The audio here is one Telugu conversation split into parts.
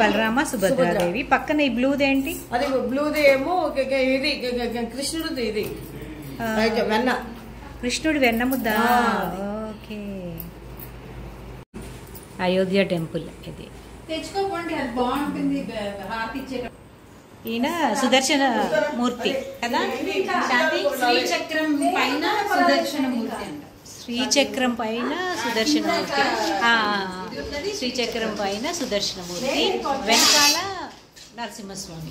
బలరామ సుభద్రాదేవి. పక్కన ఈ బ్లూది ఏంటి? అది బ్లూది ఏమో ఇది కృష్ణుడిది. ఇది వెన్న, కృష్ణుడి వెన్న ముద్ద. ఓకే. అయోధ్య టెంపుల్ ఇది. తెచ్చుకోకండి, అది బాగుంటుంది. హారతి ఇచ్చేటప్పుడు ఈయన సుదర్శన మూర్తి కదా. శ్రీచక్రం పైన సుదర్శన మూర్తి అంట. శ్రీచక్రం పైన సుదర్శన మూర్తి. శ్రీచక్రం పైన సుదర్శన మూర్తి, వెనకాల నరసింహస్వామి.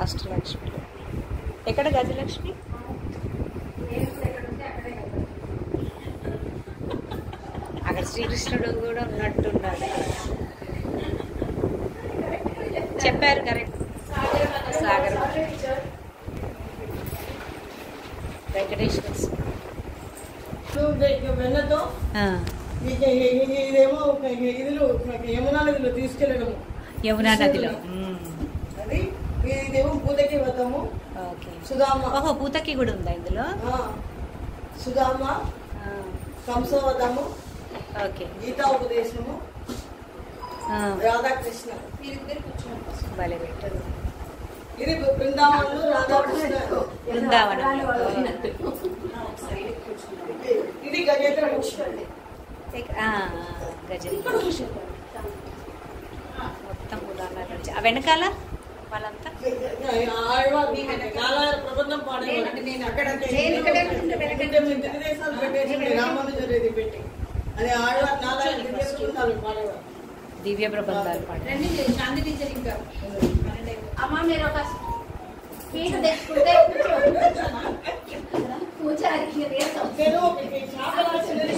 అష్టలక్ష్మి. ఎక్కడ గజలక్ష్మి? అక్కడ శ్రీకృష్ణుడు కూడా ఉన్నట్టున్నాడు. చెప్పారు కరెక్ట్. సాగర్ వెంకటేశ్వర వెన్నతో ఇదేమో యమునా నదిలో తీసుకెళ్ళడము. యమునా నదిలో. అది ఇదేమో పూతకి వ్రతము. సుధామ. ఓహో, పూతకి కూడా ఉందా ఇందులో? సుధామ, కంసవదము, గీతా ఉపదేశము, రాధాకృష్ణ. భలే పెట్టారు. ఇది బృందావనంలో రాధాకృష్ణ. బృందావనం. ఇది గజేంద్ర మొత్తం వెనకాల వాళ్ళంతా ప్రబంధం పాడేవాళ్ళు. రామానుజరేది పెట్టి అది ఆడవారు పాడేవారు. దివ్య ప్రబంధాలు పాడారు. అమ్మ మీరు ఒక పీట తెచ్చుకుంటే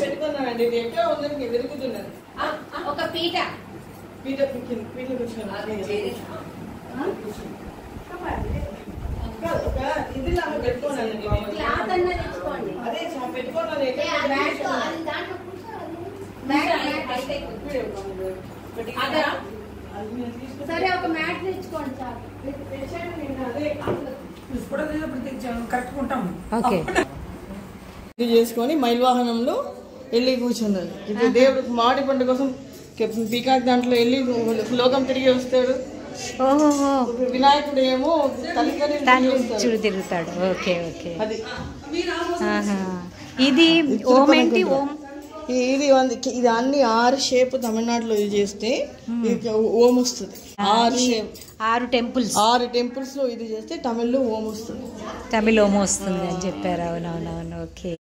పెట్టుకున్నానండి. ఇది ఎక్కడ ఉందని వెతుకుతున్నాను. ఒక పీట పీట పీట కూర్చున్నాను. ఇది నాకు పెట్టుకోనండి. అదే పెట్టుకోవాలి. సరే ఒక మ్యాట్ తెచ్చుకోండి సార్. ఇది చేసుకొని మైల్వాహనంలో వెళ్ళి కూర్చున్నాడు. ఇది దేవుడు మామిడి పండు కోసం పీకాక్ దాంట్లో వెళ్ళి లోకం తిరిగి వస్తాడు. వినాయకుడు ఏమో చూడు తిరుగుతాడు. Okay okay. అది ఇది ఓం ఏంటి? ఓం ఇది అన్ని 6 షేప్ తమిళనాడులో ఇది చేస్తే ఓం వస్తుంది. 6 టెంపుల్స్ 6 టెంపుల్స్ లో ఇది చేస్తే తమిళ్లో ఓం వస్తుంది. తమిళ ఓం వస్తుంది అని చెప్పారు. అవునవునవును. ఓకే.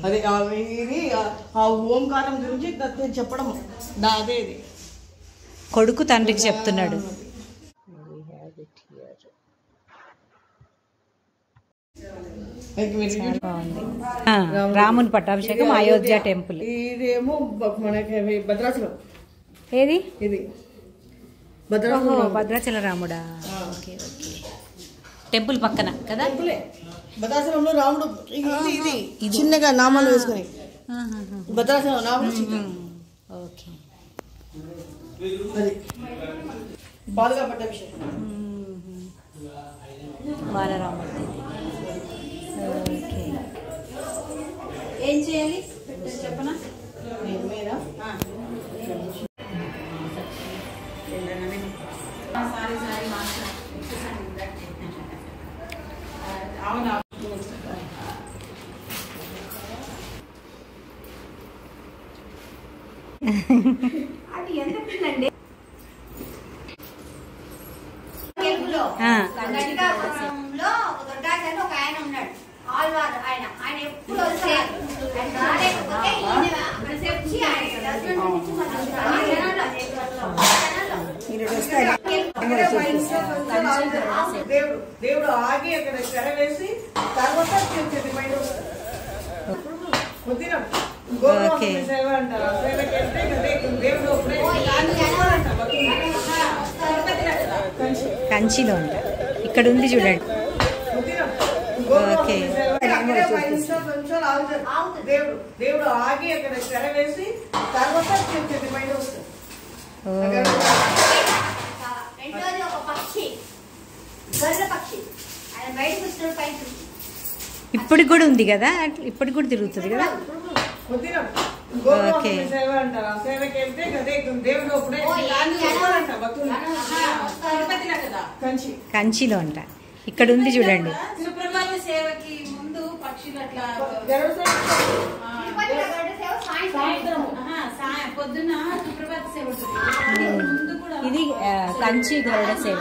అది ఇది ఆ ఓంకారం గురించి చెప్పడం అదే. ఇది కొడుకు తండ్రికి చెప్తున్నాడు. రాముని పట్టాభిషేకం అయోధ్య టెంపుల్. ఇదేమో మనకి భద్రాచలం. ఏది? ఇది భద్రాచల రాముడా? Okay okay. టెంపుల్ పక్కన కదా. భద్రాచలంలో రాముడు ఇది చిన్నగా నామాలు వేసుకుని భద్రాచలం నామాలు. ఓకే. అది బాలుగా పట్టాభిషేకం. బాలరాముడు. ఓకే. ఏం చేయాలి చెప్పనా? అవునా. అది ఎంత పిల్లండి? ఒక ఆయన ఉన్నాడు, ఆల్వార్. ఆయన ఎప్పుడు దేవుడు ఆగి అక్కడ తెర వేసి తర్వాత కంచిలో ఉంటా. ఇక్కడ ఉంది చూడండి. ఓకే. దేవుడు ఆగి అక్కడ తెర వేసి తర్వాత రెండోది ఒక పక్షి, గొర్రె పక్షి. ఇప్పటికి కూడా ఉంది కదా, ఇప్పటికి కూడా తిరుగుతుంది కదా. ఓకే. సేవ అంటారు. ఆ సేవకి వెళ్తే అదే దేవుడు కంచిలో అంట. ఇక్కడ ఉంది చూడండి. సుప్రభాత సేవకి ముందు పక్షులు అట్లా పొద్దున్న సుప్రభాత సేవ ముందు కూడా ఇది కంచి గరుడ సేవ.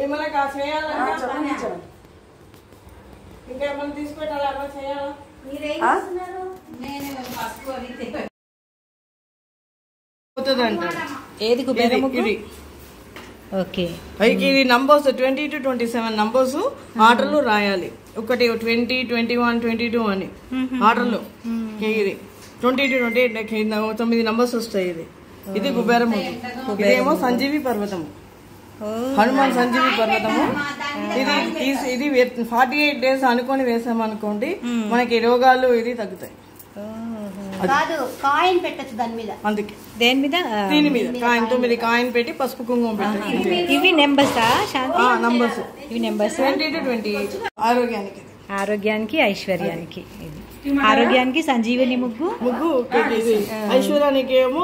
ఏమన్నా చేయాలంటే ఇంకేమన్నా తీసుకెళ్ళాలి అలా చేయాలా? ఏది కుబేరముగ్గు? ఓకే. ఇది నంబర్స్ 20 to 27 నంబర్స్ ఆర్డర్లు రాయాలి. ఒకటి 20, 21, 22 అని ఆర్డర్లు. ఇది 20 to 28 9 నంబర్స్ వస్తాయి. ఇది కుబేరము. ఇదేమో సంజీవి పర్వతము, హనుమాన్ సంజీవి పర్వతము. ఇది 48 days అనుకొని వేసామనుకోండి మనకి రోగాలు ఇది తగ్గుతాయి. కాయిన్ పెట్టచ్చు దాని మీద. అందుకే దేని మీద? దీని మీద కాయిన్ 9 కాయిన్ పెట్టి పసుపు కుంకుమ పెట్టండి. ఇవి నెంబర్సా శాంతి? నంబర్స్. ఇవి నెంబర్స్ 20 to 28. ఆరోగ్యానికి, ఆరోగ్యానికి, ఐశ్వర్యానికి. ఆరోగ్యానికి సంజీవని ముగ్గు, ఐశ్వర్యానికి ఏమో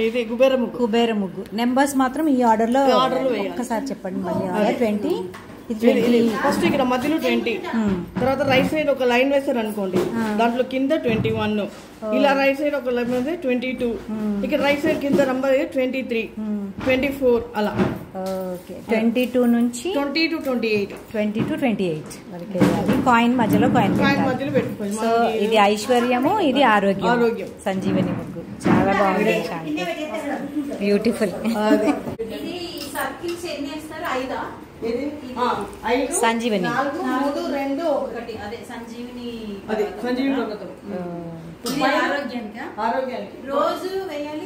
ఇది కుబేర ముగ్గు. కుబేర ముగ్గు. నెంబర్స్ మాత్రం ఈ ఆర్డర్ లో ఒక్కసారి చెప్పండి మళ్ళీ. 20 ఫస్ట్ ఇక్కడ మధ్యలో 20, తర్వాత రైట్ సైడ్ ఒక లైన్ వేసారు అనుకోండి, దాంట్లో కింద 21, ఇలా రైట్ సైడ్ ఒక లైన్ 22, ఇక్కడ రైట్ సైడ్ కింద నంబర్ 23, 24 అలా. ఓకే. 22 నుంచి 20 to 28. 20 to 28 వరకు. కాయిన్ మధ్యలో కాయిన్ మధ్యలో పెట్టుకోండి. సో ఇది ఐశ్వర్యము, ఇది ఆరోగ్యం. సంజీవని ముగ్గు చాలా బాగుంది. బ్యూటిఫుల్. సర్కిల్స్ ఎన్ని వేస్తారు? 5. సంజీవని 4, 3, 2, 1. అదే సంజీవిని. సంజీవిని ఆరోగ్యానికి రోజు వేయాలి.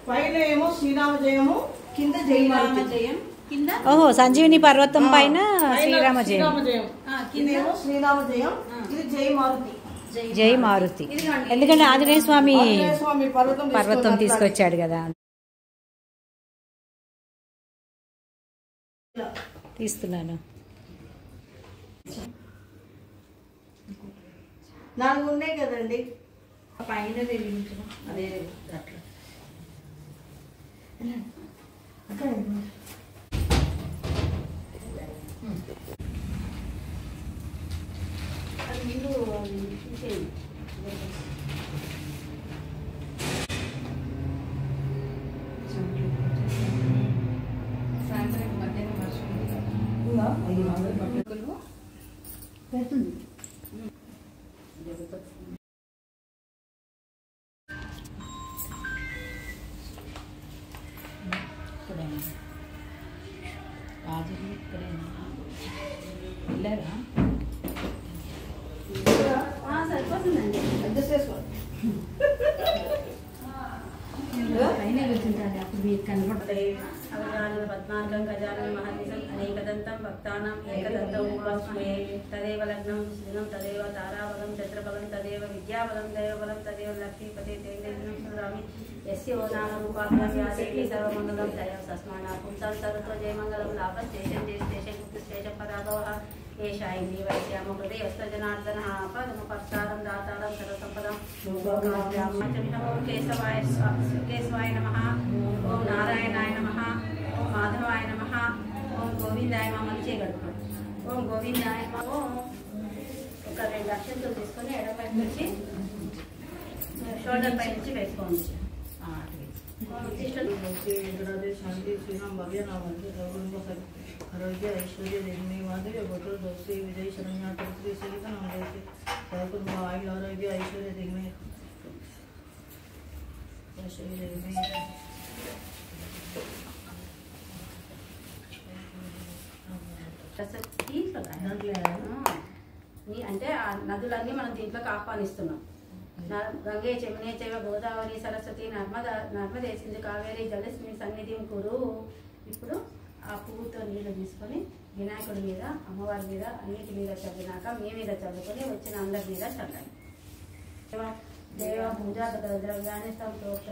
పైన ఏమో శ్రీరామ జయము, కింద జయరామ జయం. ఓహో, సంజీవిని పర్వతం పైన శ్రీరామ జయం, కిందేమో శ్రీరామ జయం. ఇది జై మారుతి. జై మారుతి. ఎందుకంటే ఆంజనేయ స్వామి పర్వతం తీసుకొచ్చాడు కదా. తీస్తున్నాను. 4 ఉన్నాయి కదండి పైన వెలిగించడం. అదే అట్లా సాయంత్రం మధ్యాహ్నం వర్షం పెడుతుంది. సరిపోతుందండి. అడ్జస్ట్ చేసుకోండి. పైన కూర్చుంటారు అప్పుడు మీకు కనబడతాయి. అవగాహన పద్మార్గం గజానం మహర్నిశం అనేకదంతం భక్తానం ఏకదంతం ఉపాస్మయే. తదేవ లగ్నం దినం తదేవ తారాబలం చంద్రబలం తదేవ విద్యాబలం దైవబలం తదేవ లక్ష్మీపతి తేజం సురామి యస్య ఓనాన రూపాభ్యాం యాదేవి సర్వమంగళం దైవ సస్మానా పుంసం సర్వతో జయమంగళం లాభం శేషం శేషం శేషం పరాభవ ఏషా ఇంద్రీ వైశ్యామ హృదయ జనార్దన పదమపర్సారం దాతారం సర్వసంపదం. కేశవాయ కేశవాయ నమః. ఓం నారాయణాయ నమః. ఓం మాధవాయ నమః. ఓం గోవిందాయ మమ్మల్ని చేయగలుగుతాం. ఓం గోవిందాయ ఓం. ఒక 2 అక్షంతలు తీసుకొని ఎడపై నుంచి షోల్డర్ పై నుంచి వేసుకోండి. శాంతి శ్రీరామ్ భవ్య నామంది ఆరోగ్య ఐశ్వర్య దేవి మాధుర్య గోత్ర దోషి విజయ శరణ్య శ్రీ సరిత నామదేవి సర్వకుటుంబ ఆయుర ఆరోగ్య ఐశ్వర్య దేవి ఐశ్వర్య దేవి. అంటే ఆ నదులన్నీ మనం దీంట్లోకి ఆహ్వానిస్తున్నాం. గంగే చమునే చైవ గోదావరి సరస్వతి నర్మదే సింధు కావేరి జలస్మి సన్నిధిం కురు. ఇప్పుడు ఆ పువ్వుతో నీళ్లు తీసుకొని వినాయకుడి మీద, అమ్మవారి మీద, అన్నిటి మీద చల్లినాక మీ మీద చల్లుకొని వచ్చిన అందరి మీద చల్లండి. దేవపూజా ద్రవ్యాన్ని సంప్రోక్ష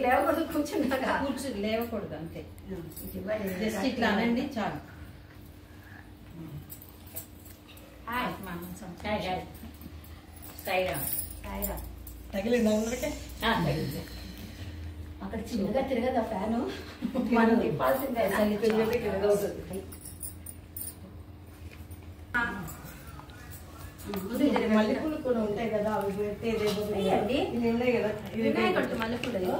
లేవకూడదు, కూర్చున్నాక కూర్చుని లేవకూడదు అంతే. జస్ట్ ఇట్లా అనండి చాలు. తగిలింది అందరికీ. అక్కడ చిన్నగా తిరగదు ఆ ఫ్యాను, మనం తిప్పాల్సిందే. మల్లెపూలు కూడా ఉంటాయి కదా, అవి వినాయకుడికి మల్లెపూలు.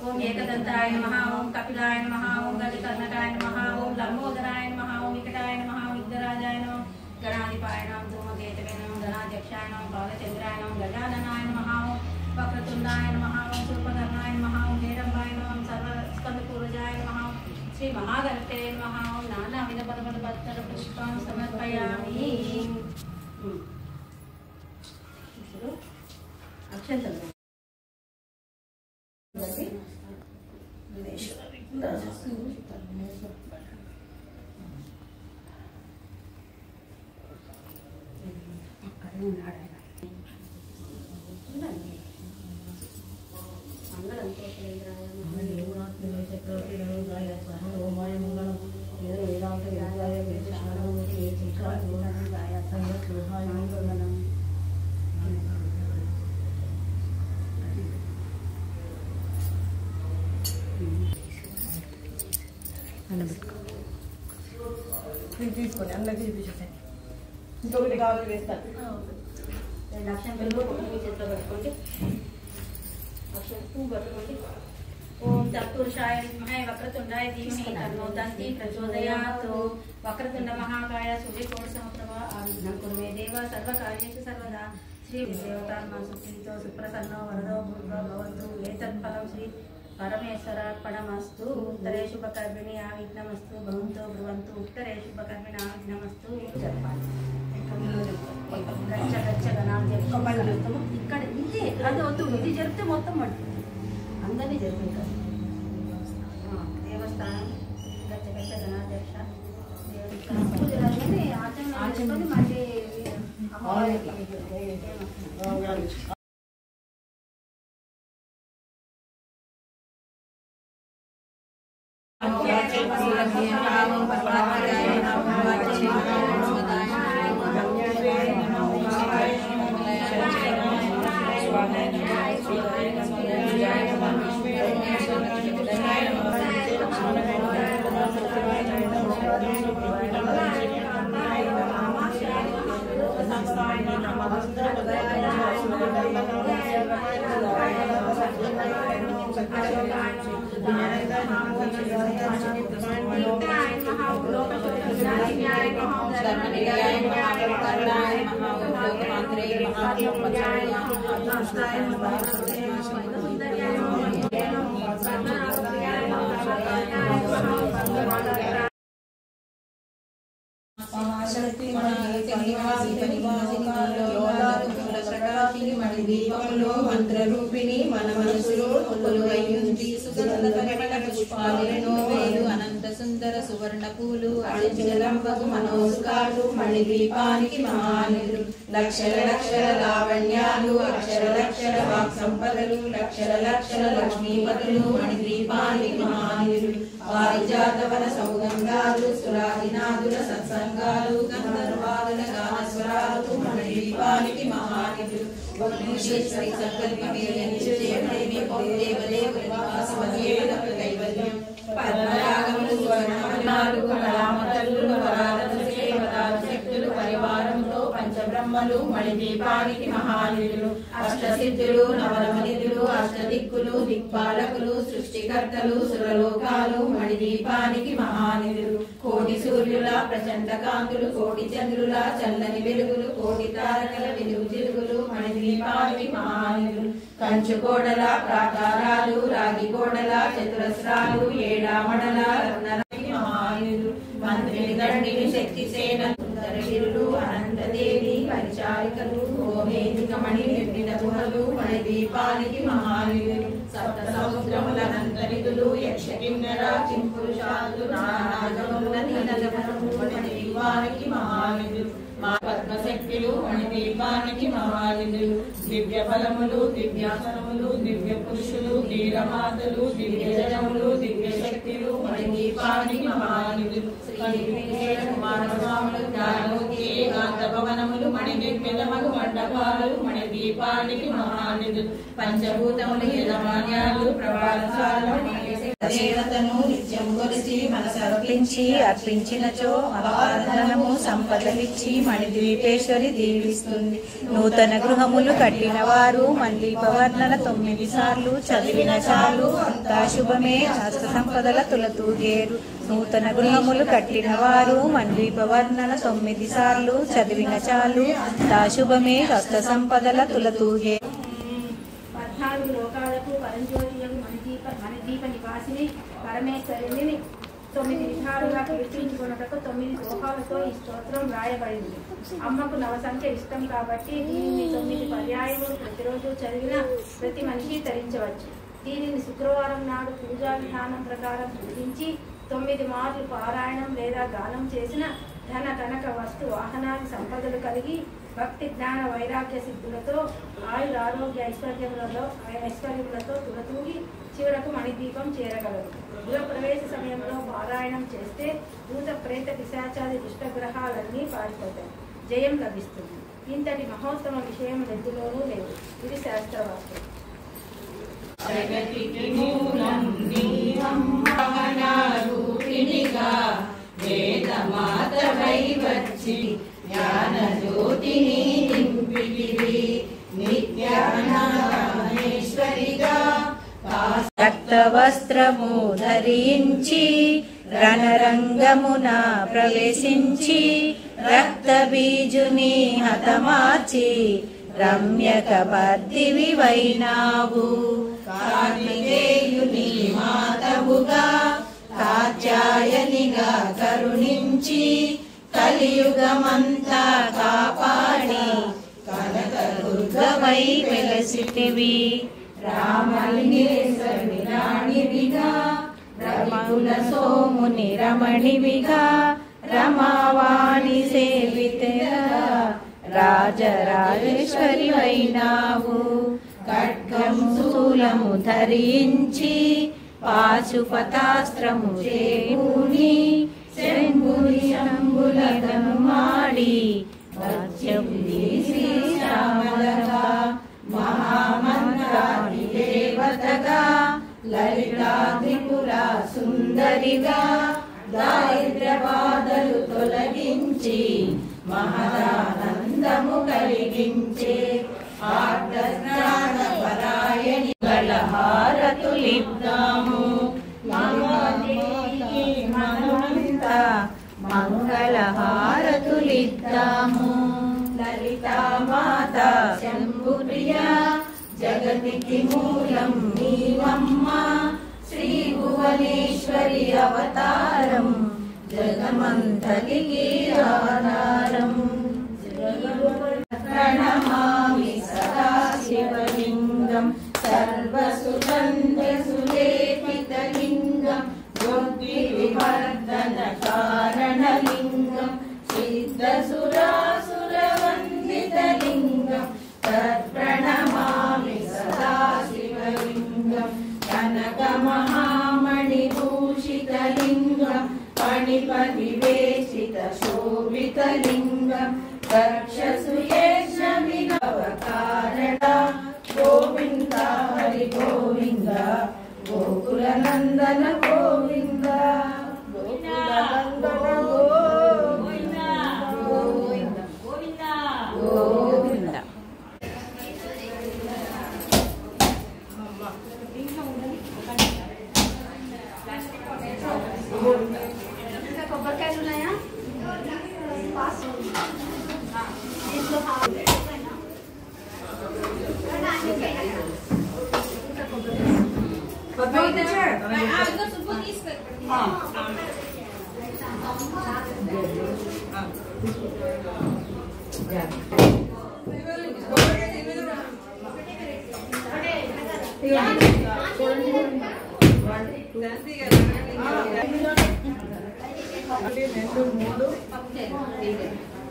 ఓం ఏకదంతాయ నమః, ఓం కపిలాయ నమః, ఓం గజకర్ణకాయ నమః, ఓం లంబోదరాయ నమః, ఓం వికటాయ నమః, ఓం విఘ్నరాజాయ నమః, గణాధిపాయ నమః, ధూమకేతవే నమః, గణాధ్యక్షాయ నమః, బాలచంద్రాయ నమః, గజాననాయ నమః, ఓం వక్రతుండాయ నమః, ఓం శూర్పకర్ణాయ నమః, ఓం హేరంబాయ నమః, సర్వస్కందపూర్వజాయ నమః, శ్రీ మహాగణపతే నమః, ఓం నానావిధ పదపద పుష్పం సమర్పయామి. అక్షంతలు తీసుకోండి, అందరికీ చూపించేసాను. ఇంకొకటి కావాలి వేస్తాను. 2 అక్షంతలు చేతిలో పట్టుకోండి, పువ్వు పట్టుకోండి. ఓం చతుర్షాయ విద్మహే వక్రతుండాయ ధీమహి తన్నో దంతి ప్రచోదయాత్. వక్రతుండ మహాకాయ సూర్యకోటి సమప్రభ ఆవిఘ్నం కుర్మే దేవ సర్వకార్యేషు సర్వదా. శ్రీ దేవతాత్మ సుప్రీతో సుప్రసన్నో వరదో భూర్వ భవంతు. ఏతత్ఫలం శ్రీ పరమేశ్వరార్పణమస్తు. ఉత్తరే శుభకర్మిణి ఆవిఘ్నమస్తు భవంతో బ్రువంతు. ఉత్తరే శుభకర్మిణి ఆవిఘ్నమస్తు. చెప్పాలి గచ్చ గచ్చ గణాలు చెప్తాము ఇక్కడ. ఇది అది వద్దు, ఇది జరిపితే మొత్తం పడుతుంది, అందరినీ జరుగుతుంది. దేవస్థానం గచ్చ గచ్చ గణాధ్యక్ష పూజలన్నీ ఆచరణ చేసుకొని మళ్ళీ దీపంలో మంత్రరూపిణి మన మనసులో కొలువైంది. సుగంధ పరిమళ పుష్పాలను వేలు అనంత సుందర సువర్ణ పూలు అజలంబకు మనోసుకాలు మణి దీపానికి మహానిధులు. లక్షల లక్షల లావణ్యాలు అక్షర లక్షల వాక్ సంపదలు లక్షల లక్షల లక్ష్మీపతులు మణి దీపానికి మహానిధులు. పారిజాతవన సౌగంధాలు సురాదినాదుల సత్సంగాలు గంధర్వాదుల గానస్వరాలు మణి దీపానికి మహానిధులు. భువనేశ్వరి సంకల్పమేమి దేవదేవుని కైవల్యం పద్మరాగములు వర్ణమన్నాలు కళామతలు వరాలను సేవదాలు శక్తులు పరివారంలో పంచబ్రహ్మలు మణిదీపానికి మహానిధులు. అష్టసిద్ధులు నవరమనిధులు అష్టదిక్కులు దిక్పాలకులు సృష్టికర్తలు సురలోకాలు మణిదీపానికి మహానిధులు. కోటి సూర్యుల ప్రచండ కాంతులు కోటి చంద్రుల చల్లని వెలుగులు కోటి తారకల వెలుగు జిలుగులు మణిదీపానికి మహానిధులు. కంచు కోడల ప్రాకారాలు రాగి కోడల చతురస్రాలు ఏడామడల రత్నరాగి మహానిధులు. మంత్రిని దండిని శక్తి సేన సుందరగిరులు అనంతదేవి పరిచారికలు గోవేదికమణి నిర్మిత గుహలు మణిదీపానికి మహానిధులు. సప్త సముద్రముల అనంతనిధులు యక్ష కిన్నెర కింపురుషాలు నానాజముల నీలజములు మణిదీపానికి మహానిధులు. పద్మశక్తులు మణిదీపానికి మహానిధులు దివ్య ఫలములు దివ్యాసనములు దివ్య పురుషులు ధీరమాతలు దివ్య జనములు దివ్య శక్తులు మణిదీపానికి మహానిధులు కుమారస్వాములు జ్ఞానమూర్తి ఏకాంత భవనములు మణిదివ్యతమగు మండపాలు మణిదీపానికి మహానిధులు పంచభూతములు యజమాన్యాలు ప్రవాసాలు దేవతను నిత్యం కొలిచి మనసర్పించి అర్పించినచో అపార్థనము సంపదలిచ్చి మణిద్వీపేశ్వరి దీవిస్తుంది. నూతన గృహములు కట్టిన వారు మండీపవర్ణన 9 సార్లు చదివిన చాలు అంతా శుభమే హస్త సంపదల తులతూగేరు. నూతన గృహములు కట్టిన వారు మండీపవర్ణన 9 సార్లు చదివిన చాలు అంతా శుభమే హస్త సంపదల తులతూగేరు. 14 లోకాలకు పరంజ్యోతియగు మణిదీప నివాసిని పరమేశ్వరుని 9 విధాలుగా కీర్తించుకున్నటకు 9 దోహాలతో ఈ స్తోత్రం రాయబడింది. అమ్మకు నవసంఖ్య ఇష్టం కాబట్టి దీనిని 9 పర్యాయములు ప్రతిరోజు చదివిన ప్రతి మనిషి ధరించవచ్చు. దీనిని శుక్రవారం నాడు పూజా విధానం ప్రకారం పూజించి 9 మార్లు పారాయణం లేదా గానం చేసిన ధన కనక వస్తు వాహనాది సంపదలు కలిగి భక్తి జ్ఞాన వైరాగ్య సిద్ధులతో ఆయురారోగ్య ఐశ్వర్యములతో తులతూగి చివరకు మణిదీపం చేరగలరు. గృహ ప్రవేశ సమయంలో పారాయణం చేస్తే భూత ప్రేత పిశాచాది దుష్టగ్రహాలన్నీ పారిపోతాయి, జయం లభిస్తుంది. ఇంతటి మహోత్తమ విషయం ఎందులోనూ లేదు. ఇది శాస్త్రవాక్యం. జ్ఞాన జ్యోతిని నింపితివి నిత్యానందేశ్వరిగా రక్త వస్త్రము ధరించి రణరంగమున ప్రవేశించి రక్త బీజుని హతమార్చి రమ్యక బద్దివి వైనావు. కార్తికేయుని మాతవుగా కాత్యాయనిగా కరుణించి కలియుగమంతా కాపాడి కనకదుర్గవై వెలసితివి. రామలింగేశ్వరి రాణివిగా రమణుల సోముని రమణివిగా రమావాణి సేవితగా రాజరాజేశ్వరి వైనావు. ఖడ్గము శూలము ధరించి పాశుపతాస్త్రము చేయుని శంభుని శంభులను మాడి శ్రీశ్యామలగా మహామంత్రాది దేవతగా లలితా త్రిపుర సుందరిగా దారిద్ర్య బాధలు తొలగించి మహదానందము కలిగించే ఆర్ధజ్ఞాన పరాయణి గళహారతులిద్దాము. మంగళహారతులిద్దాము. లలితా మాత శంభుప్రియ జగతికి మూలం నీవమ్మ. శ్రీ భువనేశ్వరి అవతారం జగమంతలికి ఆధారం. ప్రణమామి సదా శివలింగం సర్వసుగంధ సులేపితలింగం బుద్ధి వివర్ధన కారణలింగం సిద్ధసురాసురవందితలింగం తత్ప్రణమామి సదా శివలింగం. కనక మహామణిభూషితలింగం పణిపరివేషిత శోభితలింగం రక్షసు యజ్ఞవినవకారణ గోవింద హరి గోవింద గోకుల నందన గోవింద గోకుల గోవింద గోవింద గోవింద. ఇంకా కొబ్బరికాయలు ఉన్నాయా?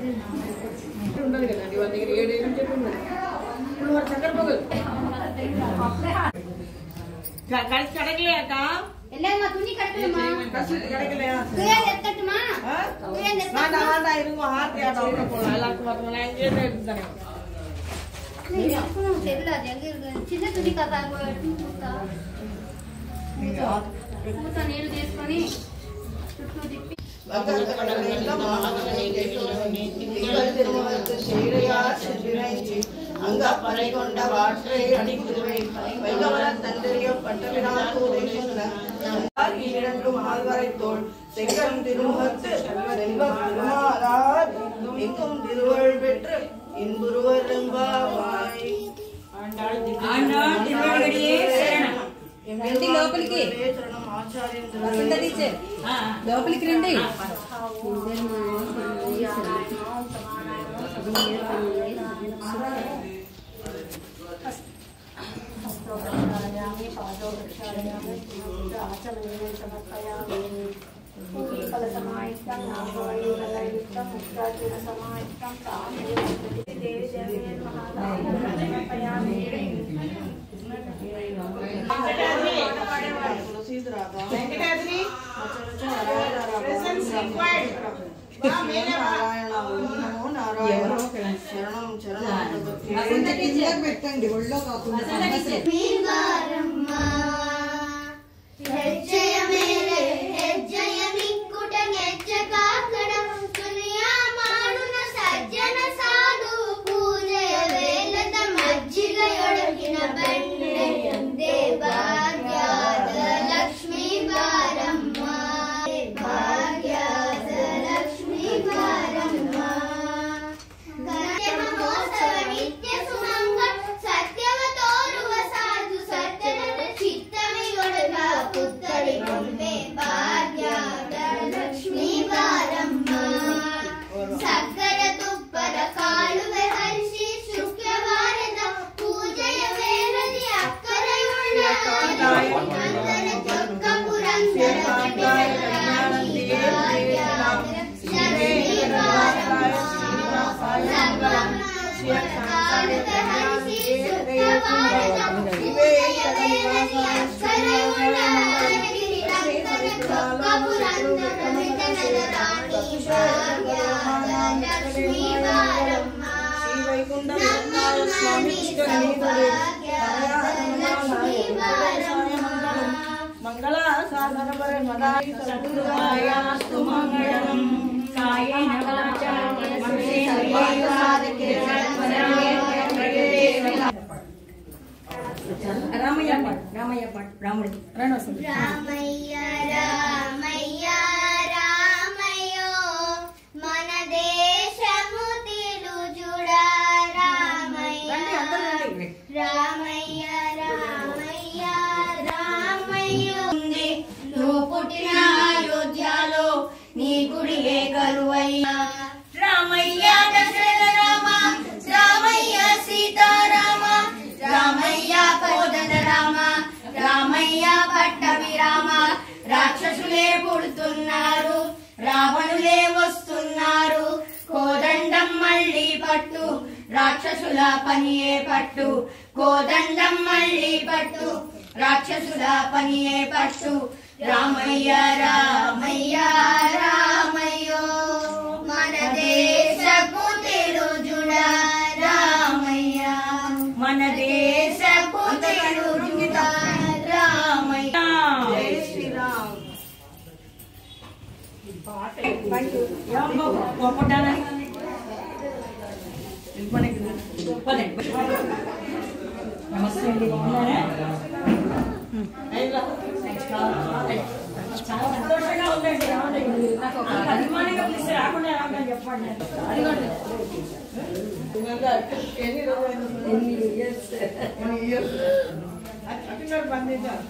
ఉండదు కదండి వాళ్ళ దగ్గర 7 చెట్టు ఉన్నది. ఇప్పుడు వాడు చక్కెర పొగలు కడగలే అక్క చిన్న తుది కదా నీళ్ళు తీసుకొని చుట్టూ తిప్పి అంగపరైకొండ వాట్రే అడిగురువై వైగవల తండ్రియ பட்டவினாட்டு மகால்வரைத்தோள் செங்கம் திருமுகத்து செல்வத் திருமாலார் எங்கும் திருவள் பெற்று இன்புருவரும்பாவாய் లోపలికి లోపలికి రండి. పెట్టండి ఒళ్ళో కాకుండా మంగళ సాధన పర మదాయి సద్గురువాయాస్తు మంగళం కాయేన వాచా మనసేంద్రియైర్వ సాధకే రామయ్య రాముడు రామయ్య రామయ్య రామయ్యో మన దేశము తెలుజుడా రామయ్య రామయ్య రామయ్య రామయ్యో నువ్వు పుట్టిన అయోధ్యలో నీ గుడియే కరువయ్యా రామయ్య దశరథ రామ రామయ్య సీతారామ రామయ్య కోదండ రామ రామయ్య పట్టభిరామ రాక్షసులే పుడుతున్నారు రావణులే వస్తున్నారు కోదండం మళ్ళీ పట్టు రాక్షసుల పనియే పట్టు కోదండం మళ్ళీ పట్టు రాక్షసుల పనియే పట్టు రామయ్య రామయ్య రామయ్యో మన దేశపు తెలుజుడా రామయ్య మన దేశపు తెలుజుడా రామయ్య జై శ్రీరామ్ నమస్తే అండి, బాగున్నారా? చాలా సంతోషంగా ఉందండి. నాకు ఒక అభిమానంగా పిలిచి రాకుండా రాకుండా చెప్పండి. ఎన్ని రోజులు బంధించారు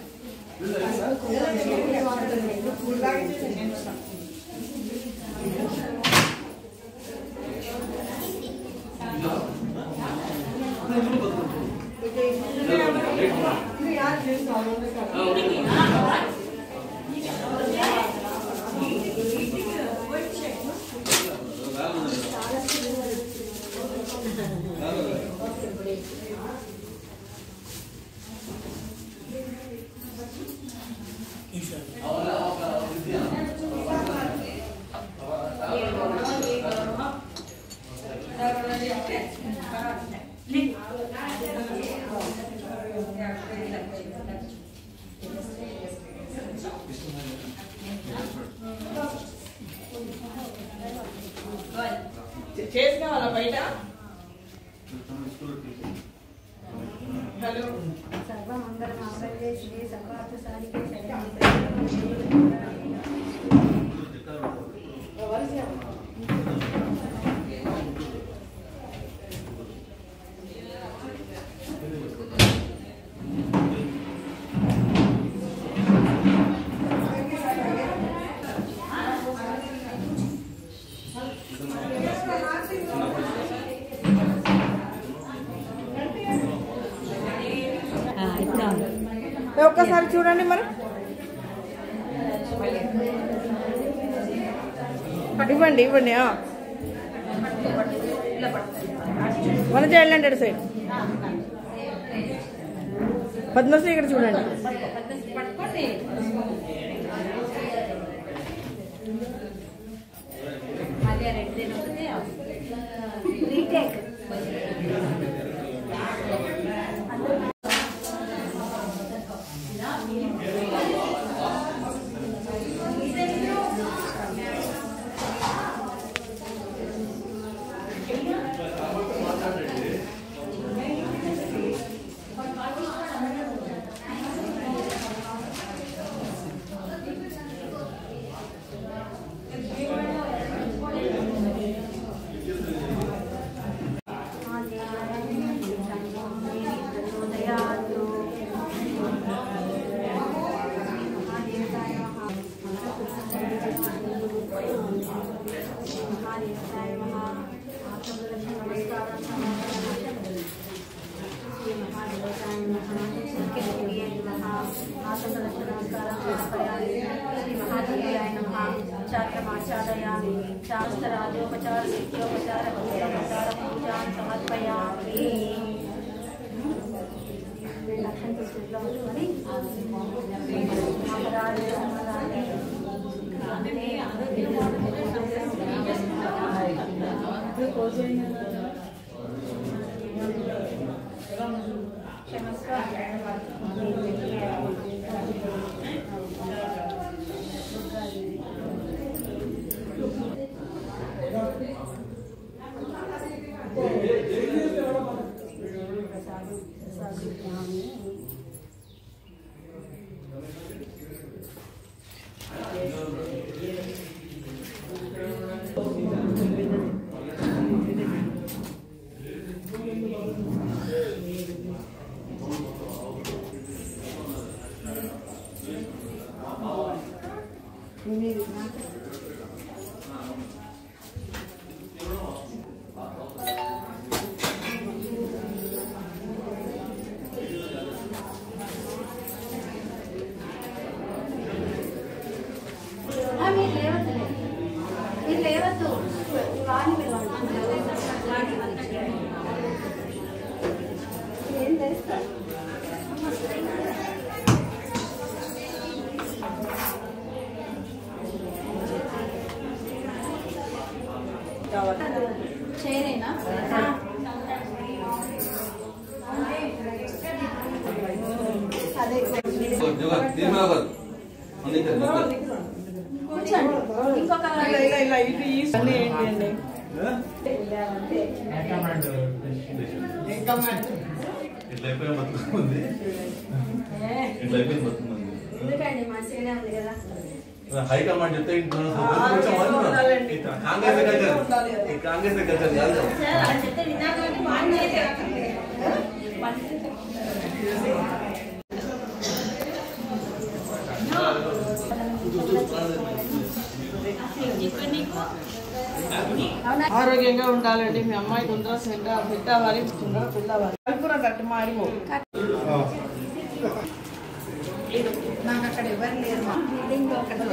చాలా చేసిన వాళ్ళ బయట హలో ఒక్కసారి చూడండి మరి ఇవ్వండి ఇవ్వండి మన వెళ్ళండి అటు సైడ్ పద్మశ్రీ ఇక్కడ చూడండి शास्त्राद्योपचार सिद्ध्योपचार भक्त्योपचार पूजा समर्पयामि लक्षण स्थितिలో ఉంచుకొని మహారాజు సమాధాని చేరేనా అదే కూర్చోండి ఇంకొక ఇలా ఇది ఏంటి అండి ఎందుకండి మంచిగానే ఉంది కదా హైకమాండ్ చెప్తే కాంగ్రెస్ చెప్తే ఆరోగ్యంగా ఉండాలండి మీ అమ్మాయి తొందర పెట్టావాలి తొందర పిల్లవాలి కలుపురా కట్టి మారిపో నాకు అక్కడ ఎవరు లేరు మా బిల్డింగ్ ఒకటి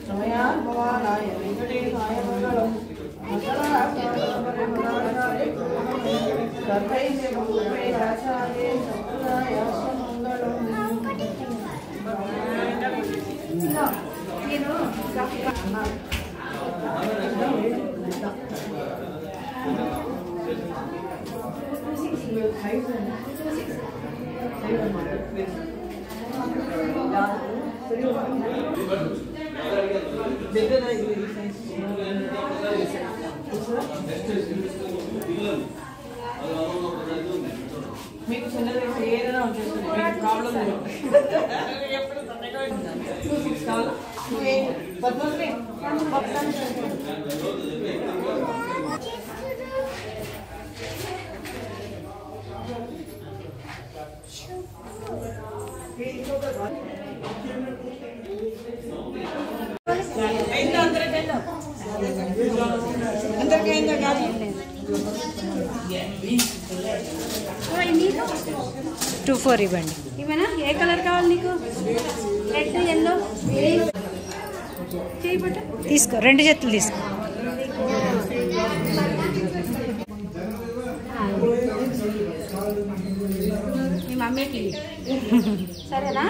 సమయాత్మవానాయ వెంకటేశాయ మంగళం సర్వైతే భూపే ఆచార్యే సత్పురాయ మంగళం. మీకు చిన్నది ఏదైనా వచ్చేస్తుంది ప్రాబ్లం లేదు. పద్మశ్రీ అందరికైందా కాదు 2-4 ఇవ్వండి. ఇవేనా? ఏ కలర్ కావాలి నీకు? రెడ్, ఎల్లో, చేయబట్ట తీసుకో, 2 జతలు తీసుకో. మీ మమ్మీకి సరేనా?